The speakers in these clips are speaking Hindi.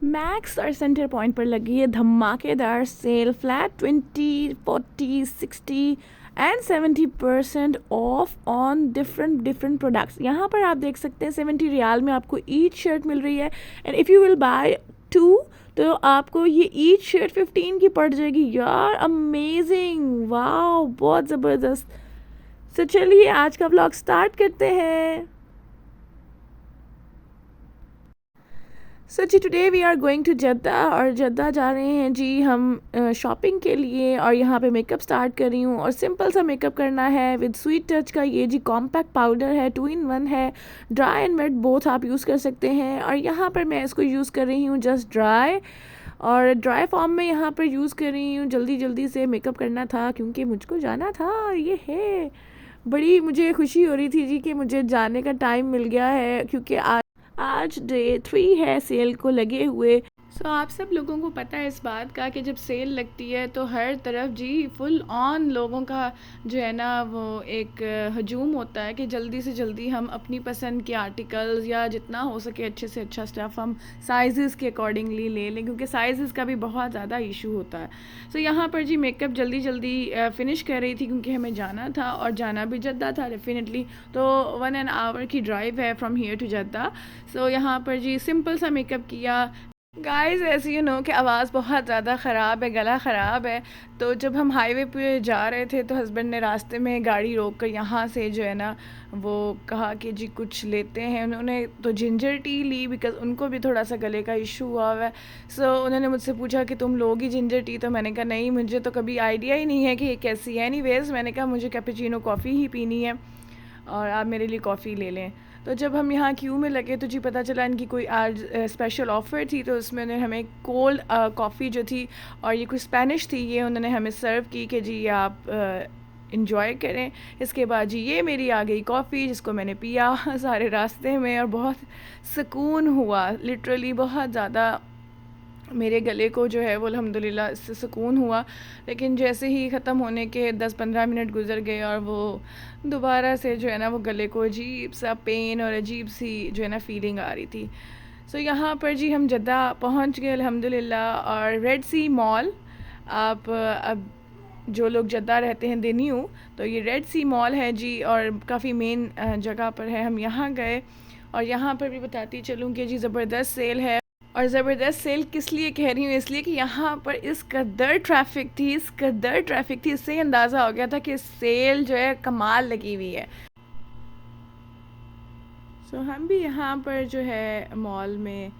मैक्स और सेंटर पॉइंट पर लगी है धमाकेदार sale. Flat 20, 40, 60 and 70% off on different products. यहाँ पर आप देख सकते हैं 70 रियाल में आपको ईच शर्ट मिल रही है, and if you will buy 2 तो आपको ये ईच शर्ट 15 की पड़ जाएगी। यार अमेजिंग, वाह, बहुत ज़बरदस्त। तो चलिए आज का व्लॉग स्टार्ट करते हैं। सो जी today we are going to Jeddah, और जद्दा जा रहे हैं जी हम शॉपिंग के लिए। और यहाँ पे मेकअप स्टार्ट कर रही हूँ, और सिंपल सा मेकअप करना है विद स्वीट टच का। ये जी कॉम्पैक्ट पाउडर है, 2 in 1 है, ड्राई एंड वेट बोथ आप यूज़ कर सकते हैं। और यहाँ पर मैं इसको यूज़ कर रही हूँ जस्ट ड्राई, और ड्राई फॉर्म में यहाँ पर यूज़ कर रही हूँ। जल्दी जल्दी से मेकअप करना था क्योंकि मुझको जाना था। और ये है, बड़ी मुझे खुशी हो रही थी जी कि मुझे जाने का टाइम मिल गया है, क्योंकि आज डे 3 है सेल को लगे हुए। सो आप सब लोगों को पता है इस बात का कि जब सेल लगती है तो हर तरफ जी फुल ऑन लोगों का जो है ना वो एक हजूम होता है कि जल्दी से जल्दी हम अपनी पसंद के आर्टिकल्स या जितना हो सके अच्छे से अच्छा स्टफ़ हम साइज़ के अकॉर्डिंगली ले लें, क्योंकि साइज़ का भी बहुत ज़्यादा इशू होता है। सो यहाँ पर जी मेकअप जल्दी जल्दी फ़िनिश कर रही थी क्योंकि हमें जाना था, और जाना भी जद्दा था डेफिनेटली। तो 1 hour की ड्राइव है फ्रॉम हियर टू जद्दा। सो यहाँ पर जी सिंपल सा मेकअप किया। गाइस ऐसे यू नो कि आवाज़ बहुत ज़्यादा ख़राब है, गला ख़राब है। तो जब हम हाईवे पे जा रहे थे तो हस्बैंड ने रास्ते में गाड़ी रोक कर यहाँ से जो है ना वो कहा कि जी कुछ लेते हैं। उन्होंने तो जिंजर टी ली बिकॉज़ उनको भी थोड़ा सा गले का इशू हुआ है। सो उन्होंने मुझसे पूछा कि तुम लोगी जिंजर टी? तो मैंने कहा नहीं, मुझे तो कभी आइडिया ही नहीं है कि ये कैसी है। एनीवेज़ मैंने कहा मुझे कैपेचिनो कॉफ़ी ही पीनी है और आप मेरे लिए कॉफ़ी ले लें। तो जब हम यहाँ क्यू में लगे तो जी पता चला इनकी कोई आज स्पेशल ऑफ़र थी, तो उसमें उन्होंने हमें कोल्ड कॉफ़ी जो थी, और ये कुछ स्पेनिश थी, ये उन्होंने हमें सर्व की कि जी आप इंजॉय करें। इसके बाद जी ये मेरी आ गई कॉफ़ी जिसको मैंने पिया सारे रास्ते में, और बहुत सुकून हुआ। लिटरली बहुत ज़्यादा मेरे गले को जो है वो अल्हम्दुलिल्लाह इससे सुकून हुआ। लेकिन जैसे ही ख़त्म होने के 10-15 मिनट गुज़र गए और वो दोबारा से जो है ना वो गले को अजीब सा पेन और अजीब सी जो है ना फीलिंग आ रही थी। सो यहाँ पर जी हम जद्दा पहुँच गए अल्हम्दुलिल्लाह। और रेड सी मॉल, आप अब जो लोग जद्दा रहते हैं दे न्यू, तो ये रेड सी मॉल है जी, और काफ़ी मेन जगह पर है। हम यहाँ गए, और यहाँ पर भी बताती चलूँ कि जी ज़बरदस्त सेल है। और ज़बरदस्त सेल किस लिए कह रही हूँ, इसलिए कि यहाँ पर इस कदर ट्रैफिक थी, इससे ही अंदाज़ा हो गया था कि सेल जो है कमाल लगी हुई है। सो हम भी यहाँ पर जो है मॉल में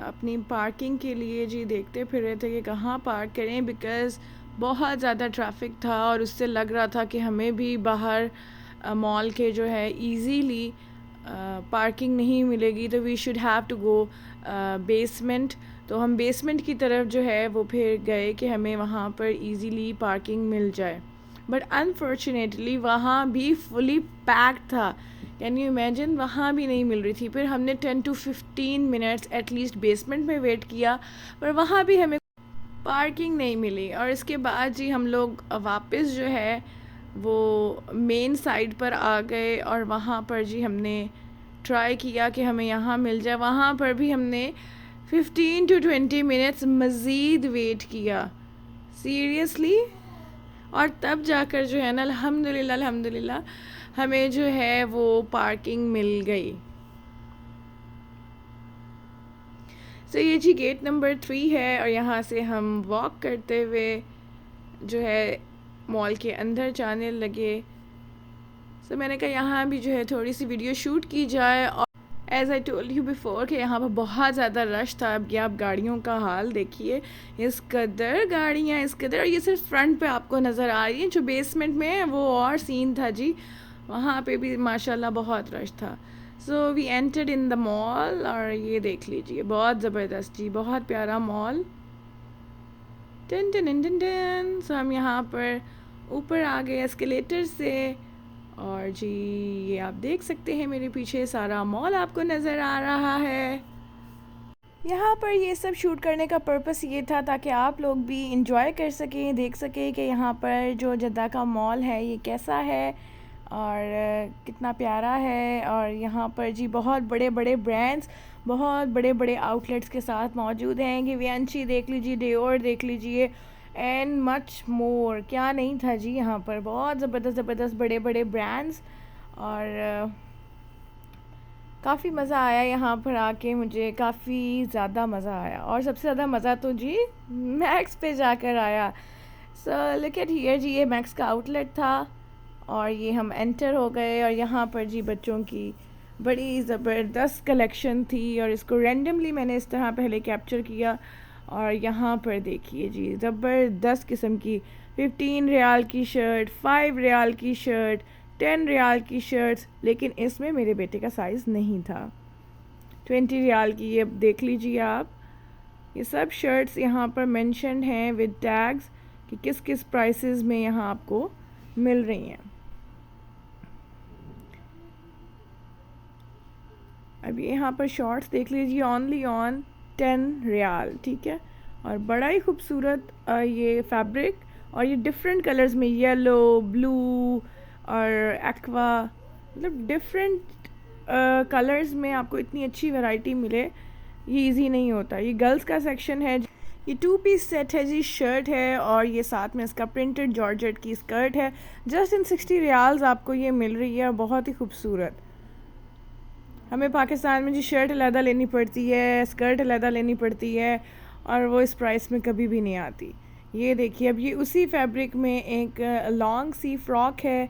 अपनी पार्किंग के लिए जी देखते फिर रहे थे कि कहाँ पार्क करें, बिकॉज़ बहुत ज़्यादा ट्रैफिक था, और उससे लग रहा था कि हमें भी बाहर मॉल के जो है इजीली पार्किंग नहीं मिलेगी। तो we should have to go basement. तो हम बेसमेंट की तरफ जो है वो फिर गए कि हमें वहाँ पर इजीली पार्किंग मिल जाए, बट अनफॉर्चुनेटली वहाँ भी फुली पैक्ड था। कैन यू इमेजिन, वहाँ भी नहीं मिल रही थी। फिर हमने 10 to 15 मिनट्स एटलीस्ट बेसमेंट में वेट किया, पर वहाँ भी हमें पार्किंग नहीं मिली। और इसके बाद जी हम लोग वापस जो है वो मेन साइड पर आ गए, और वहाँ पर जी हमने ट्राई किया कि हमें यहाँ मिल जाए। वहाँ पर भी हमने 15 to 20 मिनट्स मज़ीद वेट किया, सीरियसली। और तब जाकर जो है ना अल्हम्दुलिल्लाह हमें जो है वो पार्किंग मिल गई। सो ये जी गेट नंबर 3 है, और यहाँ से हम वॉक करते हुए जो है मॉल के अंदर जाने लगे। सो मैंने कहा यहाँ भी जो है थोड़ी सी वीडियो शूट की जाए। और as I told you before कि यहाँ पर बहुत ज़्यादा रश था। अब ये आप गाड़ियों का हाल देखिए, इस कदर गाड़ियाँ, इस कदर। और ये सिर्फ फ्रंट पे आपको नज़र आ रही है, जो बेसमेंट में है वो और सीन था जी, वहाँ पे भी माशाल्लाह बहुत रश था। So we entered in the mall, और ये देख लीजिए बहुत ज़बरदस्त जी, बहुत प्यारा मॉल। टन टन टन टन टन। सो हम यहाँ पर ऊपर आ गए एस्केलेटर से, और जी ये आप देख सकते हैं मेरे पीछे सारा मॉल आपको नज़र आ रहा है। यहाँ पर ये सब शूट करने का पर्पस ये था ताकि आप लोग भी इंजॉय कर सकें, देख सकें कि यहाँ पर जो जद्दा का मॉल है ये कैसा है। और कितना प्यारा है। और यहाँ पर जी बहुत बड़े बड़े ब्रांड्स, बहुत बड़े बड़े आउटलेट्स के साथ मौजूद हैं। गिवेंची देख लीजिए, डियोर देख लीजिए, एंड मच मोर। क्या नहीं था जी यहाँ पर, बहुत ज़बरदस्त ज़बरदस्त बड़े बड़े ब्रांड्स। और काफ़ी मज़ा आया यहाँ पर आके, मुझे काफ़ी ज़्यादा मज़ा आया। और सबसे ज़्यादा मज़ा तो जी मैक्स पे जाकर आया। सो लुक एट हियर जी, ये मैक्स का आउटलेट था और ये हम एंटर हो गए। और यहाँ पर जी बच्चों की बड़ी ज़बरदस्त कलेक्शन थी और इसको रैंडमली मैंने इस तरह पहले कैप्चर किया। और यहाँ पर देखिए जी ज़बरदस्त किस्म की 15 रियाल की शर्ट, 5 रियाल की शर्ट, 10 रियाल की शर्ट्स, लेकिन इसमें मेरे बेटे का साइज़ नहीं था। 20 रियाल की ये देख लीजिए आप। ये सब शर्ट्स यहाँ पर मेंशन्ड हैं विद टैग्स कि किस किस प्राइसेस में यहाँ आपको मिल रही हैं। अब यहाँ पर शॉर्ट्स देख लीजिए, ओनली ऑन 10 रियाल, ठीक है। और बड़ा ही खूबसूरत ये फैब्रिक, और ये डिफरेंट कलर्स में, येलो, ब्लू और एक्वा, मतलब डिफरेंट कलर्स में आपको इतनी अच्छी वैरायटी मिले, ये इजी नहीं होता। ये गर्ल्स का सेक्शन है। ये 2 पीस सेट है जी, शर्ट है और ये साथ में इसका प्रिंटेड जॉर्जेट की स्कर्ट है। जस्ट इन 60 रियाल्स आपको ये मिल रही है, बहुत ही खूबसूरत। हमें पाकिस्तान में जी शर्ट अलहदा लेनी पड़ती है, स्कर्ट अलहदा लेनी पड़ती है, और वो इस प्राइस में कभी भी नहीं आती। ये देखिए, अब ये उसी फैब्रिक में एक लॉन्ग सी फ्रॉक है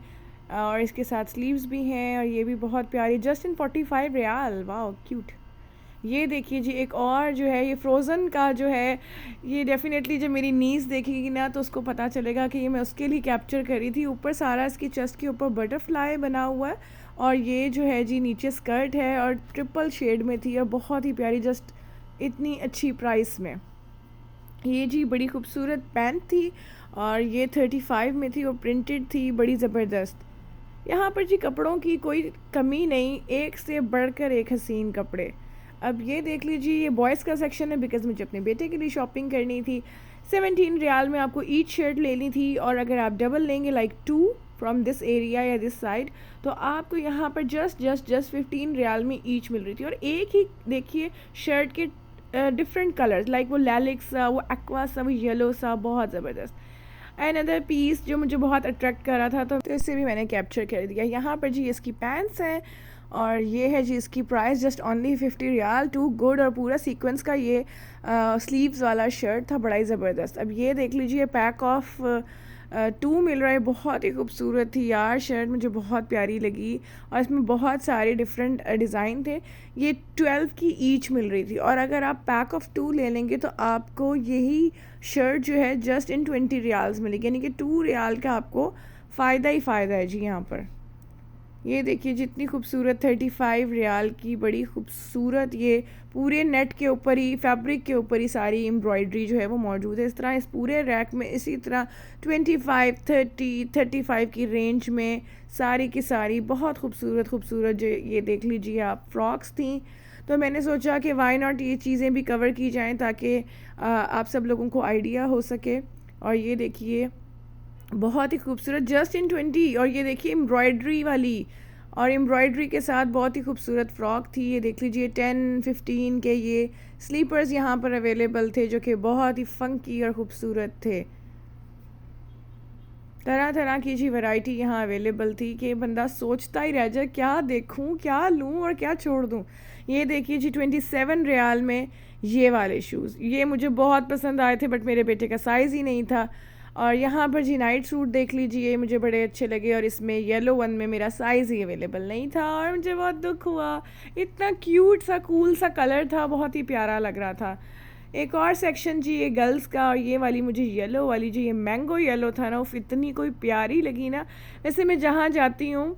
और इसके साथ स्लीव्स भी हैं, और ये भी बहुत प्यारी, जस्ट इन 45 रियाल। वाह क्यूट। ये देखिए जी एक और जो है, ये फ्रोज़न का जो है, ये डेफिनेटली जब मेरी नीज़ देखेगी ना तो उसको पता चलेगा कि ये मैं उसके लिए कैप्चर करी थी। ऊपर सारा इसकी चेस्ट के ऊपर बटरफ्लाई बना हुआ है, और ये जो है जी नीचे स्कर्ट है और ट्रिपल शेड में थी और बहुत ही प्यारी, जस्ट इतनी अच्छी प्राइस में। ये जी बड़ी खूबसूरत पैंट थी और ये 35 में थी और प्रिंटेड थी, बड़ी ज़बरदस्त। यहाँ पर जी कपड़ों की कोई कमी नहीं, एक से बढ़कर एक हसीन कपड़े। अब ये देख लीजिए, ये बॉयज़ का सेक्शन है, बिकॉज़ मुझे अपने बेटे के लिए शॉपिंग करनी थी। 17 रियाल में आपको ईच शर्ट लेनी थी, और अगर आप डबल लेंगे लाइक 2 फ्रॉम दिस एरिया या दिस साइड, तो आपको यहाँ पर जस्ट 15 रियाल में ईच मिल रही थी। और एक ही देखिए शर्ट के डिफरेंट कलर्स, लाइक वो लैलिक्स सा, वो एक्वा सा, वो येलो सा, बहुत ज़बरदस्त। एंड अदर पीस जो मुझे बहुत अट्रैक्ट कर रहा था, तो इसे भी मैंने कैप्चर कर दिया। यहाँ पर जी इसकी पैंट्स हैं और ये है जी इसकी प्राइस जस्ट ओनली 50 रियाल। टू गुड, और पूरा सीक्वेंस का ये स्लीव्स वाला शर्ट था, बड़ा ही ज़बरदस्त। अब ये देख लीजिए पैक ऑफ 2 मिल रहा है, बहुत ही खूबसूरत थी यार शर्ट, मुझे बहुत प्यारी लगी, और इसमें बहुत सारे डिफरेंट डिज़ाइन थे। ये 12 की ईच मिल रही थी, और अगर आप पैक ऑफ 2 ले लेंगे तो आपको यही शर्ट जो है जस्ट इन 20 रियाल्स मिलेगी, यानी कि 2 रियाल का आपको फ़ायदा ही फ़ायदा है जी यहाँ पर। ये देखिए जितनी खूबसूरत 35 रियाल की बड़ी खूबसूरत, ये पूरे नेट के ऊपर ही, फैब्रिक के ऊपर ही सारी एम्ब्रॉयडरी जो है वो मौजूद है। इस तरह इस पूरे रैक में इसी तरह 25, 30, 35 की रेंज में सारी की सारी बहुत खूबसूरत खूबसूरत जो ये देख लीजिए आप फ्रॉक्स थी। तो मैंने सोचा कि वाई नॉट ये चीज़ें भी कवर की जाएँ ताकि आप सब लोगों को आइडिया हो सके। और ये देखिए बहुत ही खूबसूरत, जस्ट इन 20, और ये देखिए एम्ब्रॉयडरी वाली, और एम्ब्रॉयडरी के साथ बहुत ही खूबसूरत फ्रॉक थी। ये देख लीजिए 10, 15 के ये स्लीपर्स यहाँ पर अवेलेबल थे जो कि बहुत ही फंकी और ख़ूबसूरत थे। तरह तरह की जी वैरायटी यहाँ अवेलेबल थी कि बंदा सोचता ही रह जाए क्या देखूँ, क्या लूँ और क्या छोड़ दूँ। ये देखिए जी 27 रियाल में ये वाले शूज़, ये मुझे बहुत पसंद आए थे, बट मेरे बेटे का साइज़ ही नहीं था। और यहाँ पर जी नाइट सूट देख लीजिए, मुझे बड़े अच्छे लगे, और इसमें येलो वन में मेरा साइज़ ही अवेलेबल नहीं था और मुझे बहुत दुख हुआ। इतना क्यूट सा कूल सा कलर था, बहुत ही प्यारा लग रहा था। एक और सेक्शन जी ये गर्ल्स का, और ये वाली मुझे येलो वाली जो ये मैंगो येलो था ना, वो इतनी कोई प्यारी लगी ना। वैसे मैं जहाँ जाती हूँ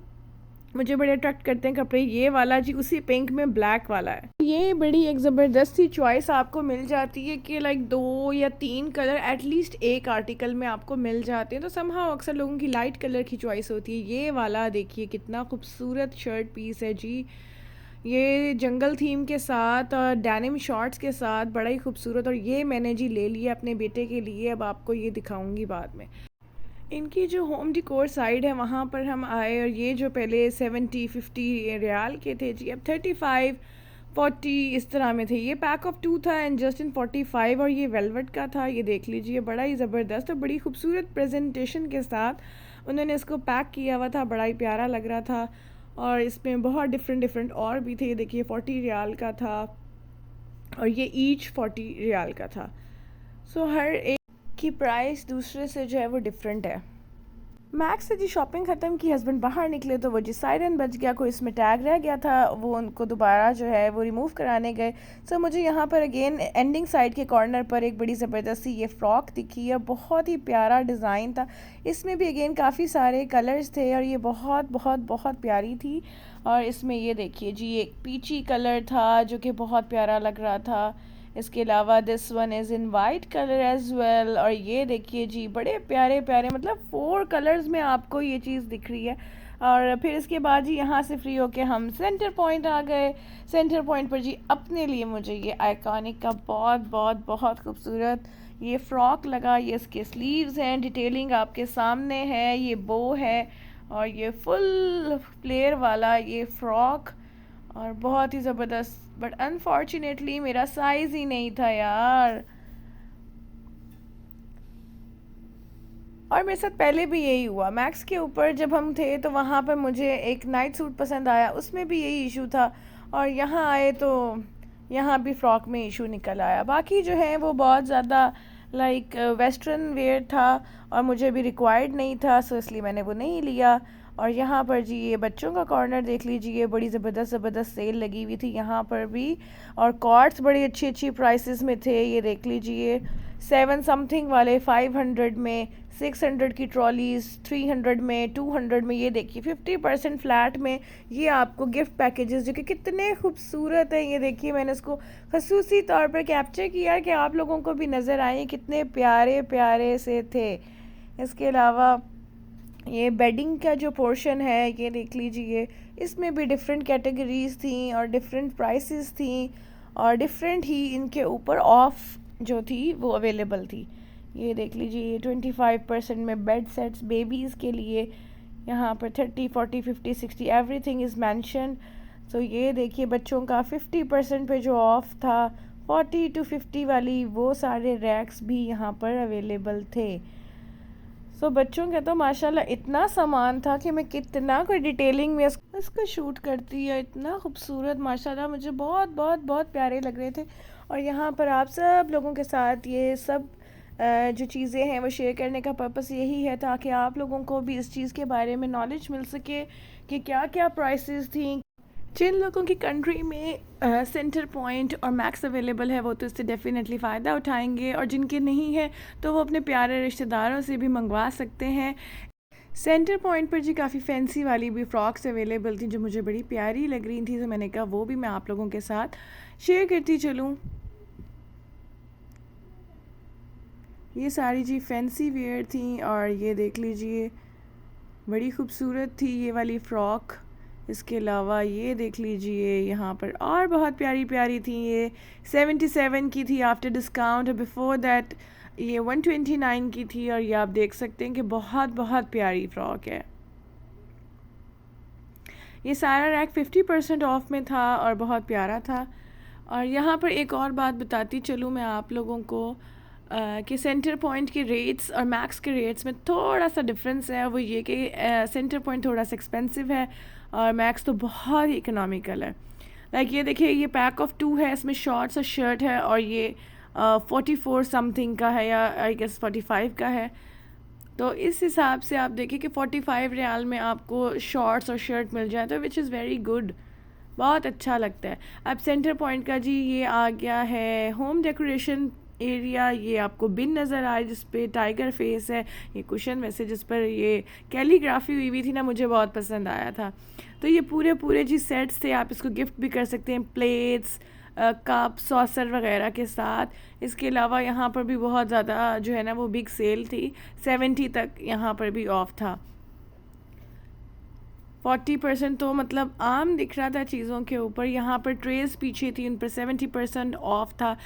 मुझे बड़े अट्रैक्ट करते हैं कपड़े, ये वाला जी उसी पिंक में ब्लैक वाला है। ये बड़ी एक ज़बरदस्त सी चॉइस आपको मिल जाती है कि लाइक 2 या 3 कलर एटलीस्ट एक आर्टिकल में आपको मिल जाते हैं, तो समहाउ अक्सर लोगों की लाइट कलर की चॉइस होती है। ये वाला देखिए कितना खूबसूरत शर्ट पीस है जी, ये जंगल थीम के साथ और डेनिम शॉर्ट्स के साथ, बड़ा ही खूबसूरत। और ये मैंने जी ले लिया अपने बेटे के लिए, अब आपको ये दिखाऊंगी बाद में। इनकी जो होम डिकोर साइड है वहाँ पर हम आए और ये जो पहले 70-50 रियाल के थे जी, अब 35-40 इस तरह में थे। ये पैक ऑफ 2 था एंड जस्ट इन 45, और ये वेलवेट का था। ये देख लीजिए, बड़ा ही ज़बरदस्त और बड़ी खूबसूरत प्रेजेंटेशन के साथ उन्होंने इसको पैक किया हुआ था, बड़ा ही प्यारा लग रहा था। और इसमें बहुत डिफरेंट और भी थे। ये देखिए 40 रियाल का था और ये ईच 40 रियाल का था। सो हर एक की प्राइस दूसरे से जो है वो डिफरेंट है। मैक्स से जी शॉपिंग ख़त्म की, हस्बैंड बाहर निकले तो वो जी सायरन बज गया, कोई इसमें टैग रह गया था, वो उनको दोबारा जो है वो रिमूव कराने गए। सो मुझे यहाँ पर अगेन एंडिंग साइड के कॉर्नर पर एक बड़ी ज़बरदस्त सी ये फ़्रॉक दिखी है, बहुत ही प्यारा डिज़ाइन था। इसमें भी अगेन काफ़ी सारे कलर्स थे और ये बहुत बहुत बहुत प्यारी थी। और इसमें ये देखिए जी, एक पीची कलर था जो कि बहुत प्यारा लग रहा था। इसके अलावा this one is in white colour as well. और ये देखिए जी, बड़े प्यारे प्यारे, मतलब 4 कलर्स में आपको ये चीज़ दिख रही है। और फिर इसके बाद जी यहाँ से फ्री होके हम सेंटर पॉइंट आ गए। सेंटर पॉइंट पर जी अपने लिए मुझे ये आइकॉनिक का बहुत बहुत बहुत खूबसूरत ये फ़्रॉक लगा। ये इसके स्लीव्स हैं, डिटेलिंग आपके सामने है, ये बो है और ये फुल फ्लेयर वाला ये फ़्रॉक, और बहुत ही ज़बरदस्त। बट अनफॉर्चुनेटली मेरा साइज़ ही नहीं था यार। और मेरे साथ पहले भी यही हुआ, मैक्स के ऊपर जब हम थे तो वहाँ पर मुझे एक नाइट सूट पसंद आया, उसमें भी यही इशू था। और यहाँ आए तो यहाँ भी फ़्रॉक में इशू निकल आया। बाकी जो है वो बहुत ज़्यादा लाइक वेस्टर्न वेयर था और मुझे भी रिक्वायर्ड नहीं था, सो इसलिए मैंने वो नहीं लिया। और यहाँ पर जी ये बच्चों का कॉर्नर देख लीजिए, बड़ी ज़बरदस्त ज़बरदस्त सेल लगी हुई थी यहाँ पर भी। और कॉर्ड्स बड़ी अच्छी अच्छी प्राइसेस में थे, ये देख लीजिए 7 समथिंग वाले 500 में, 600 की ट्रॉलीज़ 300 में, 200 में। ये देखिए 50% फ्लैट में ये आपको गिफ्ट पैकेजेस जो कि कितने खूबसूरत हैं। ये देखिए मैंने इसको खसूसी तौर पर कैप्चर किया कि आप लोगों को भी नज़र आए, कितने प्यारे प्यारे से थे। इसके अलावा ये बेडिंग का जो पोर्शन है ये देख लीजिए, इसमें भी डिफरेंट कैटेगरीज थी और डिफरेंट प्राइसेस थी और डिफरेंट ही इनके ऊपर ऑफ जो थी वो अवेलेबल थी। ये देख लीजिए 25% में बेड सेट्स बेबीज़ के लिए, यहाँ पर 30, 40, 50, 60 एवरीथिंग इज़ मैंशन। सो ये देखिए बच्चों का 50% पे जो ऑफ था, 40 to 50 वाली वो सारे रैक्स भी यहाँ पर अवेलेबल थे। सो बच्चों का तो माशाल्लाह इतना सामान था कि मैं कितना कोई डिटेलिंग में इसको शूट करती है। इतना खूबसूरत माशाल्लाह, मुझे बहुत बहुत बहुत प्यारे लग रहे थे। और यहाँ पर आप सब लोगों के साथ ये सब जो चीज़ें हैं वो शेयर करने का पर्पस यही है ताकि आप लोगों को भी इस चीज़ के बारे में नॉलेज मिल सके कि क्या क्या प्राइसेस थी। जिन लोगों की कंट्री में सेंटर पॉइंट और मैक्स अवेलेबल है वो तो इससे डेफिनेटली फ़ायदा उठाएंगे, और जिनके नहीं है तो वो अपने प्यारे रिश्तेदारों से भी मंगवा सकते हैं। सेंटर पॉइंट पर जी काफ़ी फैंसी वाली भी फ़्रॉक्स अवेलेबल थी जो मुझे बड़ी प्यारी लग रही थी, तो मैंने कहा वो भी मैं आप लोगों के साथ शेयर करती चलूँ। ये सारी जी फैंसी वेयर थी और ये देख लीजिए बड़ी खूबसूरत थी ये वाली फ़्रॉक। इसके अलावा ये देख लीजिए यहाँ पर और बहुत प्यारी प्यारी थी। ये 77 की थी आफ्टर डिस्काउंट, बिफ़ोर दैट ये 129 की थी। और ये आप देख सकते हैं कि बहुत बहुत प्यारी फ़्रॉक है। ये सारा रैक 50% ऑफ में था और बहुत प्यारा था। और यहाँ पर एक और बात बताती चलूँ मैं आप लोगों को कि सेंटर पॉइंट के रेट्स और मैक्स के रेट्स में थोड़ा सा डिफरेंस है। वो ये कि सेंटर पॉइंट थोड़ा सा एक्सपेंसिव है और मैक्स तो बहुत ही इकोनॉमिकल है। लाइक ये देखिए, ये पैक ऑफ 2 है, इसमें शॉर्ट्स और शर्ट है और ये 44 समथिंग का है या आई गेस 45 का है। तो इस हिसाब से आप देखिए कि 45 रियाल में आपको शॉर्ट्स और शर्ट मिल जाए तो विच इज़ वेरी गुड, बहुत अच्छा लगता है। अब सेंटर पॉइंट का जी ये आ गया है होम डेकोरेशन एरिया। ये आपको बिन नज़र आए जिस पे टाइगर फेस है, ये कुशन वैसे जिस पर ये कैलीग्राफी हुई थी ना, मुझे बहुत पसंद आया था। तो ये पूरे पूरे जी सेट्स थे, आप इसको गिफ्ट भी कर सकते हैं, प्लेट्स, कप, सॉसर वगैरह के साथ। इसके अलावा यहाँ पर भी बहुत ज़्यादा जो है ना वो बिग सेल थी, 70 तक यहाँ पर भी ऑफ था। 40% तो मतलब आम दिख रहा था चीज़ों के ऊपर। यहाँ पर ट्रेस पीछे थी, उन पर 70% ऑफ था।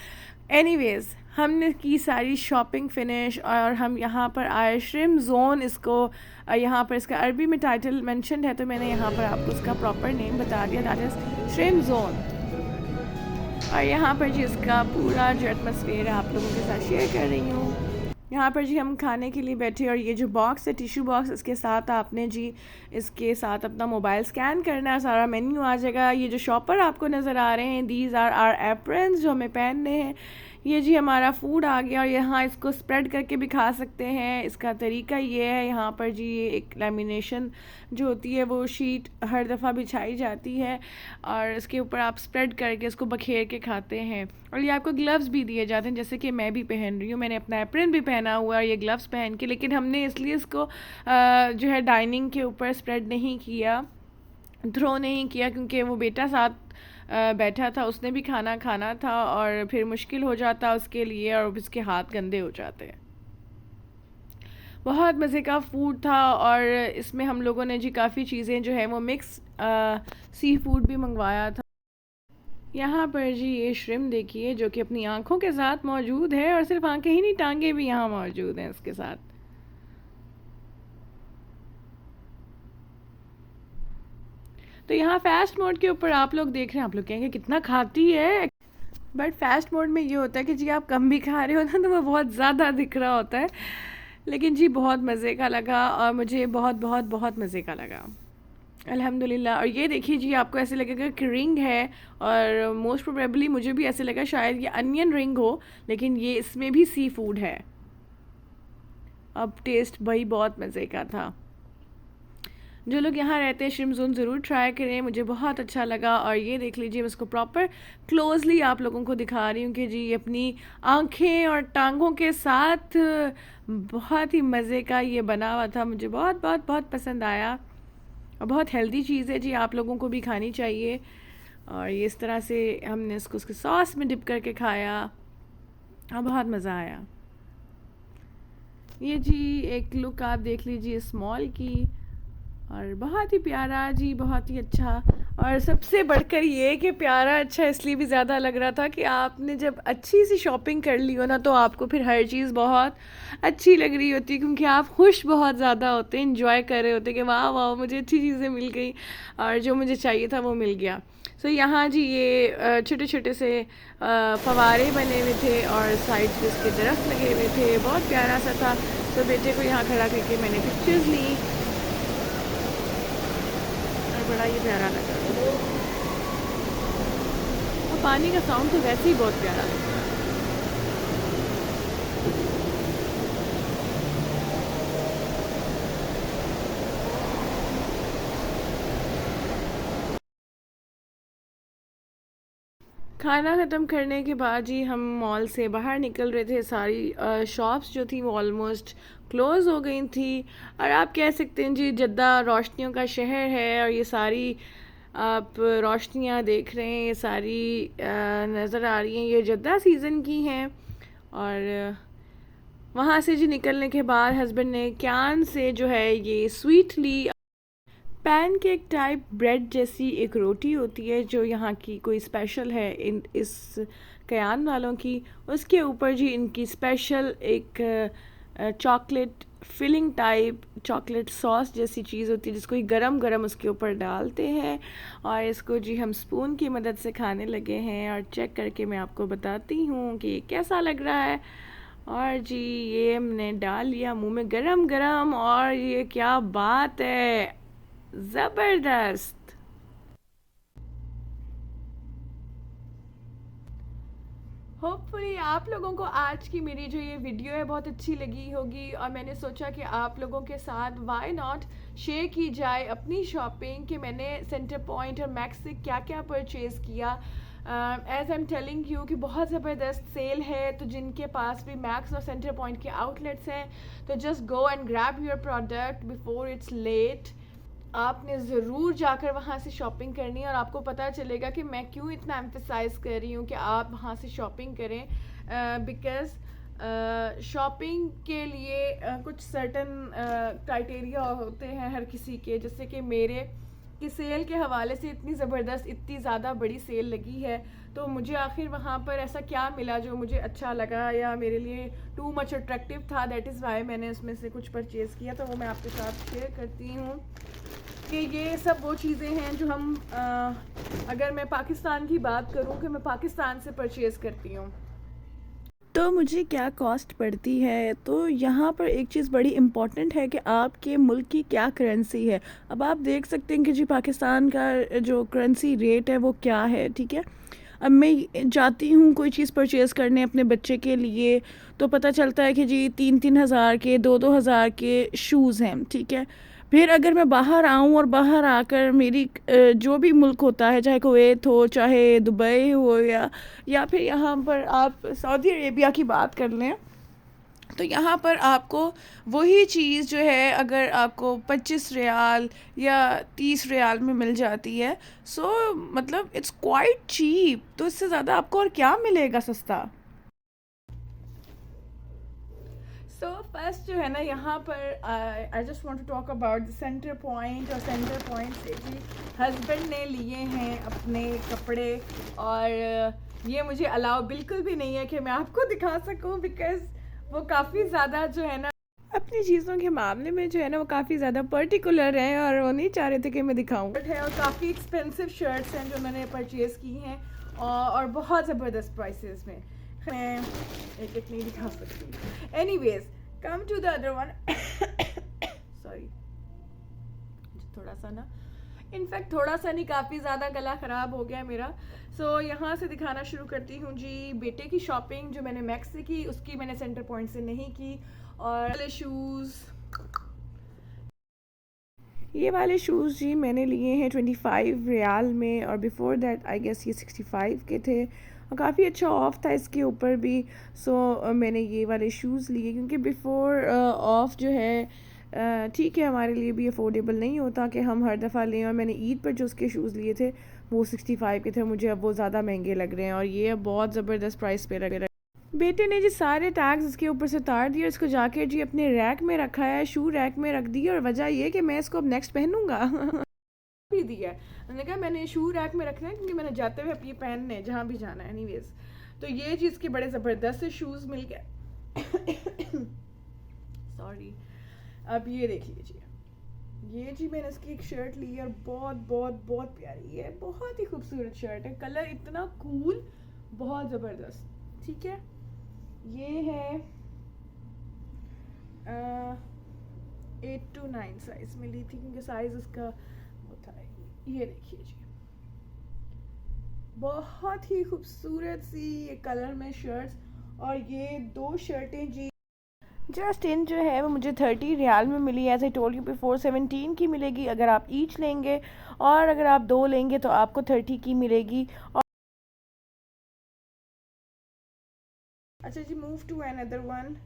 एनीवेज़ हमने की सारी शॉपिंग फिनिश और हम यहाँ पर आए श्रिम ज़ोन। इसको यहाँ पर इसका अरबी में टाइटल मेंशन है तो मैंने यहाँ पर आपको उसका प्रॉपर नेम बता दिया, दैट इज़ श्रिम ज़ोन। और यहाँ पर जी इसका पूरा जो एटमॉस्फेयर है आप लोगों के साथ शेयर कर रही हूँ। यहाँ पर जी हम खाने के लिए बैठे और ये जो बॉक्स है टिश्यू बॉक्स, इसके साथ आपने जी इसके साथ अपना मोबाइल स्कैन करना है, सारा मेन्यू आ जाएगा। ये जो शॉपर आपको नज़र आ रहे हैं, दीज आर आर एप्रन्स जो हमें पहनने हैं। ये जी हमारा फूड आ गया और यहाँ इसको स्प्रेड करके भी खा सकते हैं। इसका तरीका ये है, यहाँ पर जी ये एक लैमिनेशन जो होती है वो शीट हर दफ़ा बिछाई जाती है और इसके ऊपर आप स्प्रेड करके इसको बखेर के खाते हैं। और ये आपको ग्लव्स भी दिए जाते हैं, जैसे कि मैं भी पहन रही हूँ, मैंने अपना एप्रन भी पहना हुआ है और ये ग्लव्स पहन के, लेकिन हमने इसलिए इसको जो है डाइनिंग के ऊपर स्प्रेड नहीं किया, थ्रो नहीं किया, क्योंकि वो बेटा साथ बैठा था, उसने भी खाना था और फिर मुश्किल हो जाता उसके लिए और उसके हाथ गंदे हो जाते। बहुत मज़े का फूड था और इसमें हम लोगों ने जी काफ़ी चीज़ें जो है वो मिक्स सी फूड भी मंगवाया था। यहाँ पर जी ये श्रिम देखिए जो कि अपनी आँखों के साथ मौजूद है और सिर्फ आँखें ही नहीं, टांगे भी यहाँ मौजूद हैं इसके साथ। तो यहाँ फास्ट मोड के ऊपर आप लोग देख रहे हैं, आप लोग कहेंगे कितना खाती है, बट फास्ट मोड में ये होता है कि जी आप कम भी खा रहे हो ना तो वो बहुत ज़्यादा दिख रहा होता है। लेकिन जी बहुत मज़े का लगा और मुझे बहुत बहुत बहुत मज़े का लगा, अल्हम्दुलिल्लाह। और ये देखिए जी आपको ऐसे लगेगा कि रिंग है और मोस्ट प्रोबेबली मुझे भी ऐसे लगा शायद ये अनियन रिंग हो, लेकिन ये इसमें भी सी फूड है। अब टेस्ट भाई बहुत मज़े का था। जो लोग यहाँ रहते हैं श्रिम ज़ोन ज़रूर ट्राई करें, मुझे बहुत अच्छा लगा। और ये देख लीजिए मैं इसको प्रॉपर क्लोजली आप लोगों को दिखा रही हूँ कि जी अपनी आँखें और टांगों के साथ बहुत ही मज़े का ये बना हुआ था, मुझे बहुत बहुत बहुत पसंद आया और बहुत हेल्दी चीज़ है जी, आप लोगों को भी खानी चाहिए। और ये इस तरह से हमने इसको उसके सॉस में डिप करके खाया और बहुत मज़ा आया। ये जी एक लुक आप देख लीजिए स्मॉल की, और बहुत ही प्यारा जी, बहुत ही अच्छा। और सबसे बढ़कर ये कि प्यारा अच्छा इसलिए भी ज़्यादा लग रहा था कि आपने जब अच्छी सी शॉपिंग कर ली हो ना तो आपको फिर हर चीज़ बहुत अच्छी लग रही होती है, क्योंकि आप खुश बहुत ज़्यादा होते हैं, इंजॉय कर रहे होते कि वाह वाह मुझे अच्छी चीज़ें मिल गई और जो मुझे चाहिए था वो मिल गया। सो यहाँ जी ये छोटे छोटे से फवारे बने हुए थे और साइड पे इसके दरख्त लगे हुए थे, बहुत प्यारा सा था। तो बेटे को यहाँ खड़ा करके मैंने पिक्चर्स ली, बड़ा ही प्यारा लगा। और पानी का साउंड तो वैसे ही बहुत प्यारा लगता है। खाना ख़त्म करने के बाद जी हम मॉल से बाहर निकल रहे थे, सारी शॉप्स जो थी वो ऑलमोस्ट क्लोज़ हो गई थी। और आप कह सकते हैं जी जद्दा रोशनियों का शहर है और ये सारी आप रोशनियाँ देख रहे हैं, ये सारी नज़र आ रही हैं, ये जद्दा सीज़न की हैं। और वहाँ से जी निकलने के बाद हस्बैंड ने कैन से जो है ये स्वीट ली, पैनकेक टाइप ब्रेड जैसी एक रोटी होती है जो यहाँ की कोई स्पेशल है इन इस कयान वालों की, उसके ऊपर जी इनकी स्पेशल एक chocolate filling type chocolate sauce जैसी चीज़ होती है जिसको ये गरम गरम उसके ऊपर डालते हैं और इसको जी हम स्पून की मदद से खाने लगे हैं। और चेक करके मैं आपको बताती हूँ कि ये कैसा लग रहा है। और जी ये हमने डाल लिया मुंह में गरम गरम और ये क्या बात है, ज़बरदस्त। होपफुली आप लोगों को आज की मेरी जो ये वीडियो है बहुत अच्छी लगी होगी और मैंने सोचा कि आप लोगों के साथ वाई नॉट शेयर की जाए अपनी शॉपिंग कि मैंने सेंटर पॉइंट और मैक्स से क्या क्या परचेज़ किया। As I am telling you कि बहुत ज़बरदस्त सेल है, तो जिनके पास भी मैक्स और सेंटर पॉइंट के आउटलेट्स हैं तो just go and grab your product before it's late. आपने ज़रूर जाकर वहाँ से शॉपिंग करनी है और आपको पता चलेगा कि मैं क्यों इतना एम्फेसाइज़ कर रही हूँ कि आप वहाँ से शॉपिंग करें। बिकॉज़ शॉपिंग के लिए कुछ सर्टन क्राइटेरिया होते हैं हर किसी के, जैसे कि मेरे कि सेल के हवाले से इतनी ज़बरदस्त इतनी ज़्यादा बड़ी सेल लगी है तो मुझे आखिर वहाँ पर ऐसा क्या मिला जो मुझे अच्छा लगा या मेरे लिए टू मच अट्रैक्टिव था, दैट इज़ वाई मैंने उसमें से कुछ परचेज़ किया। तो वो मैं आपके साथ शेयर करती हूँ कि ये सब वो चीज़ें हैं जो हम अगर मैं पाकिस्तान की बात करूँ कि मैं पाकिस्तान से परचेज़ करती हूँ तो मुझे क्या कॉस्ट पड़ती है। तो यहाँ पर एक चीज़ बड़ी इम्पॉर्टेंट है कि आपके मुल्क की क्या करेंसी है। अब आप देख सकते हैं कि जी पाकिस्तान का जो करेंसी रेट है वो क्या है, ठीक है। अब मैं जाती हूँ कोई चीज़ परचेज़ करने अपने बच्चे के लिए, तो पता चलता है कि जी 3-3 हज़ार के 2-2 हज़ार के शूज़ हैं, ठीक है। फिर अगर मैं बाहर आऊँ और बाहर आकर मेरी जो भी मुल्क होता है, चाहे कुवैत हो, चाहे दुबई हो, या फिर यहाँ पर आप सऊदी अरेबिया की बात कर लें, तो यहाँ पर आपको वही चीज़ जो है अगर आपको 25 रियाल या 30 रियाल में मिल जाती है, सो मतलब इट्स क्वाइट चीप। तो इससे ज़्यादा आपको और क्या मिलेगा सस्ता। सो फर्स्ट जो है ना यहाँ पर I just want to talk about the centre point. और सेंटर पॉइंट से भी हस्बैंड ने लिए हैं अपने कपड़े, और ये मुझे अलाउ बिल्कुल भी नहीं है कि मैं आपको दिखा सकूं, बिकॉज वो काफ़ी ज़्यादा जो है ना अपनी चीज़ों के मामले में जो है ना वो काफ़ी ज़्यादा पर्टिकुलर हैं और वो नहीं चाह रहे थे कि मैं दिखाऊं। है, और काफ़ी एक्सपेंसिव शर्ट्स हैं जो मैंने परचेज़ की हैं, और बहुत ज़बरदस्त प्राइसेस में। मैं एक एक नहीं दिखा सकती। Anyways, come to the other one. Sorry, थोड़ा सा ना, इनफैक्ट थोड़ा सा नहीं, काफ़ी ज़्यादा गला ख़राब हो गया मेरा। सो यहाँ से दिखाना शुरू करती हूँ जी। बेटे की शॉपिंग जो मैंने मैक्स से की, उसकी मैंने सेंटर पॉइंट से नहीं की। और शूज़, ये वाले शूज़ जी मैंने लिए हैं 25 रियाल में, और बिफ़ोर दैट आई गेस ये 65 के थे, और काफ़ी अच्छा ऑफ़ था इसके ऊपर भी। सो मैंने ये वाले शूज़ लिए क्योंकि बिफ़ोर ऑफ़ जो है ठीक है हमारे लिए भी अफोर्डेबल नहीं होता कि हम हर दफ़ा लें। और मैंने ईद पर जो उसके शूज़ लिए थे वो 65 के थे, मुझे अब वो ज़्यादा महंगे लग रहे हैं, और ये अब बहुत ज़बरदस्त प्राइस पे लग रहे हैं। बेटे ने जी सारे टैग्स इसके ऊपर से उतार दिए, इसको जाके जी अपने रैक में रखा है, शू रैक में रख दिया, और वजह ये कि मैं इसको अब नेक्स्ट पहनूंगा। भी दिया है। मैंने कहा मैंने शू रैक में रखना है क्योंकि मैंने जाते हुए अब ये पहनने हैं जहाँ भी जाना है। एनीवेज, तो ये चीज़ के बड़े ज़बरदस्त से शूज़ मिल गए। सॉरी। अब ये देख लीजिए, ये जी मैंने इसकी एक शर्ट ली है, और बहुत बहुत बहुत प्यारी है, बहुत ही खूबसूरत शर्ट है, कलर इतना कूल, बहुत ज़बरदस्त। ठीक है, ये है 8 to 9 साइज़ में ली थी क्योंकि साइज़ उसका वो था। ये देखिए जी, बहुत ही खूबसूरत सी ये कलर में शर्ट्स, और ये 2 शर्टें जी जस्ट इन जो है वो मुझे 30 रियाल में मिली। As I told you before 17 की मिलेगी अगर आप ईच लेंगे, और अगर आप 2 लेंगे तो आपको 30 की मिलेगी। और अच्छा जी, move to another one.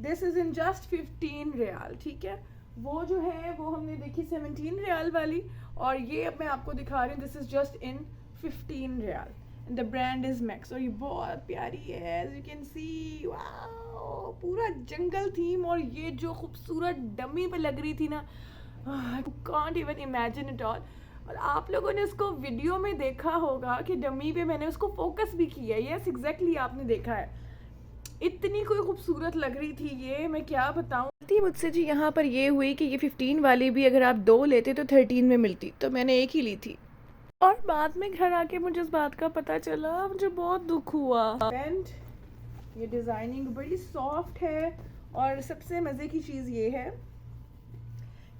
This is in just 15 riyal. ठीक है, वो जो है वो हमने देखी 17 रियाल वाली, और ये अब मैं आपको दिखा रही हूँ, दिस इज़ जस्ट इन 15 रियाल। द ब्रांड इज़ मैक्स, और ये बहुत प्यारी है, as you can see. Wow, पूरा जंगल थीम, और ये जो खूबसूरत डमी पे लग रही थी ना, I can't even imagine it all. और आप लोगों ने उसको वीडियो में देखा होगा कि डमी पे मैंने उसको फोकस भी किया है। यस, एग्जैक्टली आपने देखा है, इतनी कोई खूबसूरत लग रही थी ये, मैं क्या बताऊं। गलती मुझसे जी यहाँ पर ये हुई कि ये 15 वाली भी अगर आप 2 लेते तो 13 में मिलती, तो मैंने एक ही ली थी। और बाद में घर आके मुझे इस बात का पता चला, मुझे बहुत दुख हुआ। एंड ये डिज़ाइनिंग बड़ी सॉफ्ट है, और सबसे मज़े की चीज़ ये है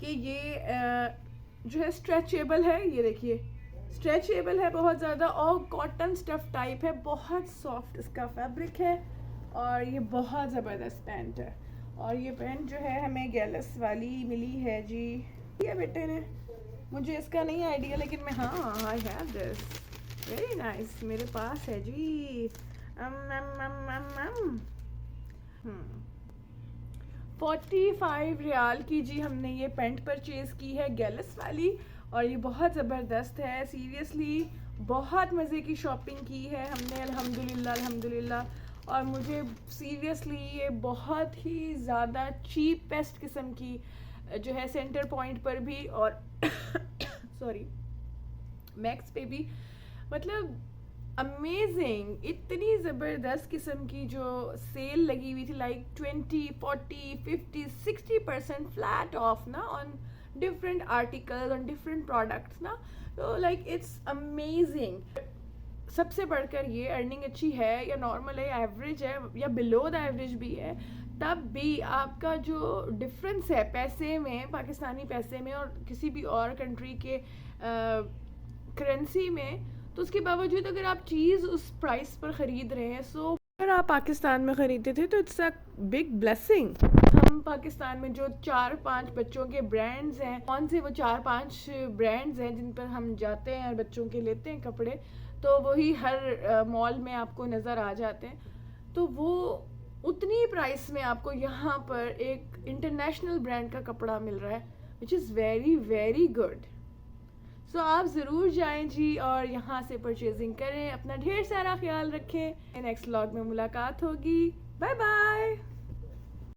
कि ये जो है स्ट्रेचेबल है। ये देखिए, स्ट्रेचेबल है बहुत ज़्यादा, और कॉटन स्टफ टाइप है, बहुत सॉफ्ट इसका फैब्रिक है, और ये बहुत ज़बरदस्त पैंट है। और ये पैंट जो है हमें गैलस वाली मिली है जी, ये बेटे ने, मुझे इसका नहीं आइडिया, लेकिन मैं, हाँ, I have this, very nice, मेरे पास है जी। 45 रियाल की जी हमने ये पैंट परचेज़ की है, गैलस वाली, और ये बहुत ज़बरदस्त है। सीरियसली बहुत मज़े की शॉपिंग की है हमने, अल्हम्दुलिल्लाह अल्हम्दुलिल्लाह। और मुझे सीरियसली ये बहुत ही ज़्यादा चीपेस्ट किस्म की जो है सेंटर पॉइंट पर भी, और सॉरी, मैक्स पे भी, मतलब अमेजिंग, इतनी ज़बरदस्त किस्म की जो सेल लगी हुई थी, लाइक 20, 40, 50, 60% फ्लैट ऑफ ना on different articles on different products ना। तो लाइक इट्स अमेजिंग। सबसे बढ़कर ये अर्निंग अच्छी है या नॉर्मल है या एवरेज है या बिलो द एवरेज भी है, तब भी आपका जो डिफरेंस है पैसे में, पाकिस्तानी पैसे में और किसी भी और कंट्री के करेंसी में, तो उसके बावजूद अगर आप चीज़ उस प्राइस पर ख़रीद रहे हैं, सो अगर आप पाकिस्तान में ख़रीदते थे तो इट्स अ बिग ब्लेसिंग। हम पाकिस्तान में जो 4-5 बच्चों के ब्रांड्स हैं, कौन से वो 4-5 ब्रांड्स हैं जिन पर हम जाते हैं और बच्चों के लेते हैं कपड़े, तो वही हर मॉल में आपको नज़र आ जाते हैं। तो वो उतनी प्राइस में आपको यहाँ पर एक इंटरनेशनल ब्रांड का कपड़ा मिल रहा है, which is very very good. So आप ज़रूर जाएं जी और यहाँ से परचेजिंग करें। अपना ढेर सारा ख्याल रखें। नेक्स्ट व्लॉग में मुलाकात होगी। Bye bye.